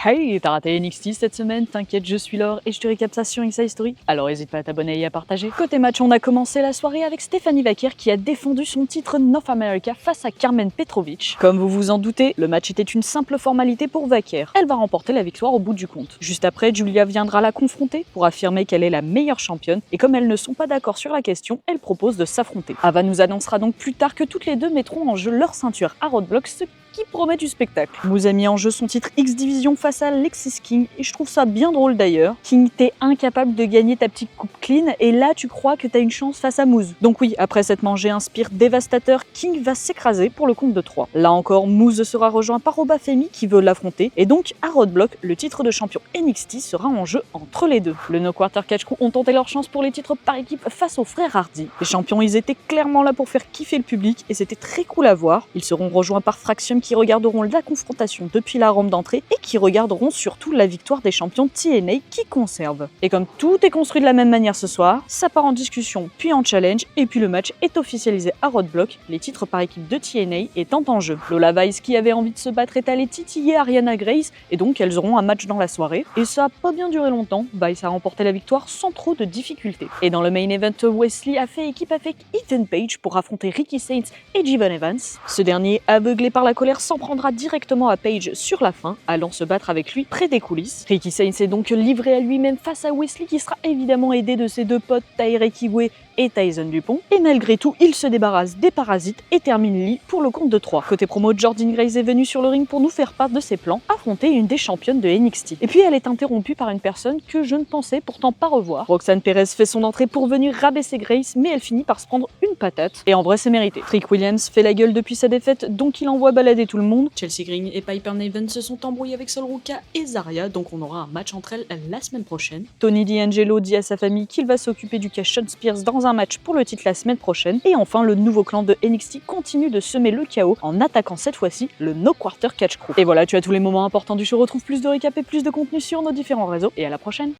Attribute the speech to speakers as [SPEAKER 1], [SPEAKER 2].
[SPEAKER 1] Hey, t'as raté NXT cette semaine? T'inquiète, je suis Laure et je te récap ça sur Insta Story. Alors n'hésite pas à t'abonner et à partager. Côté match, on a commencé la soirée avec Stephanie Vaquer qui a défendu son titre North America face à Carmen Petrovic. Comme vous vous en doutez, le match était une simple formalité pour Vaquer. Elle va remporter la victoire au bout du compte. Juste après, Julia viendra la confronter pour affirmer qu'elle est la meilleure championne et comme elles ne sont pas d'accord sur la question, elle propose de s'affronter. Ava nous annoncera donc plus tard que toutes les deux mettront en jeu leur ceinture à Roadblock, ce qui promet du spectacle. Moose a mis en jeu son titre X-Division face à Lexis King et je trouve ça bien drôle d'ailleurs. King, t'es incapable de gagner ta petite coupe clean et là tu crois que t'as une chance face à Moose. Donc oui, après cette mangée un spear dévastateur, King va s'écraser pour le compte de 3. Là encore, Moose sera rejoint par Oba Femi qui veut l'affronter et donc à Roadblock, le titre de champion NXT sera en jeu entre les deux. Le No Quarter Catch Crew ont tenté leur chance pour les titres par équipe face aux frères Hardy. Les champions, ils étaient clairement là pour faire kiffer le public et c'était très cool à voir. Ils seront rejoints par Fraxium qui regarderont la confrontation depuis la rampe d'entrée et qui regarderont surtout la victoire des champions TNA qui conservent. Et comme tout est construit de la même manière ce soir, ça part en discussion puis en challenge et puis le match est officialisé à Roadblock, les titres par équipe de TNA étant en jeu. Lola Vice qui avait envie de se battre est allée titiller Ariana Grace et donc elles auront un match dans la soirée et ça a pas bien duré longtemps, Vice a remporté la victoire sans trop de difficultés. Et dans le main event, Wesley a fait équipe avec Ethan Page pour affronter Ricky Saints et Jivan Evans. Ce dernier, aveuglé par la colère, s'en prendra directement à Page sur la fin, allant se battre avec lui près des coulisses. Ricky Saints est donc livré à lui-même face à Wesley qui sera évidemment aidé de ses deux potes Tyrek Igwe et Tyson Dupont. Et malgré tout, il se débarrasse des parasites et termine Lee pour le compte de 3. Côté promo, Jordynne Grace est venue sur le ring pour nous faire part de ses plans, affronter une des championnes de NXT. Et puis elle est interrompue par une personne que je ne pensais pourtant pas revoir. Roxanne Perez fait son entrée pour venir rabaisser Grace, mais elle finit par se prendre une patate. Et en vrai, c'est mérité. Trick Williams fait la gueule depuis sa défaite, donc il envoie balader tout le monde. Chelsea Green et Piper Niven se sont embrouillés avec Sol Ruka et Zarya, donc on aura un match entre elles la semaine prochaine. Tony D'Angelo dit à sa famille qu'il va s'occuper du cas Shawn Spears dans un match pour le titre la semaine prochaine. Et enfin, le nouveau clan de NXT continue de semer le chaos en attaquant cette fois-ci le No Quarter Catch Crew. Et voilà, tu as tous les moments importants du show. Retrouve plus de récap et plus de contenu sur nos différents réseaux et à la prochaine.